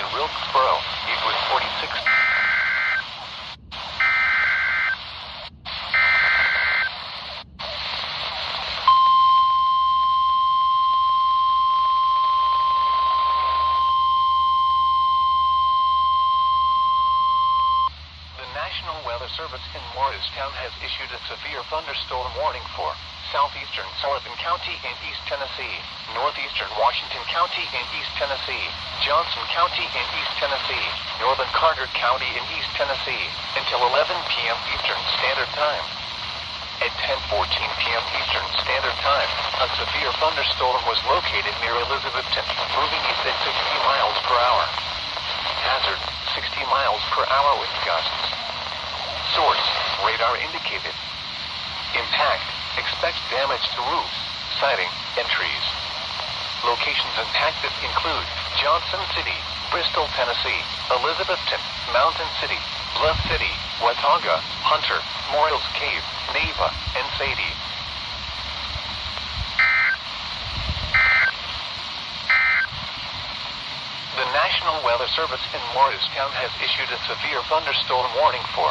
New Wilkesboro, Eastwood 46. National Weather Service in Morristown has issued a severe thunderstorm warning for southeastern Sullivan County and East Tennessee, northeastern Washington County and East Tennessee, Johnson County and East Tennessee, northern Carter County and East Tennessee, until 11 p.m. Eastern Standard Time. At 10:14 p.m. Eastern Standard Time, a severe thunderstorm was located near Elizabethton, moving east at 60 miles per hour. Hazard, 60 miles per hour with gusts. Source, radar indicated. Impact, expect damage to roofs, siding, and trees. Locations impacted include Johnson City, Bristol, Tennessee, Elizabethton, Mountain City, Bluff City, Watauga, Hunter, Morrill's Cave, Neva, and Sadie. The National Weather Service in Morristown has issued a severe thunderstorm warning for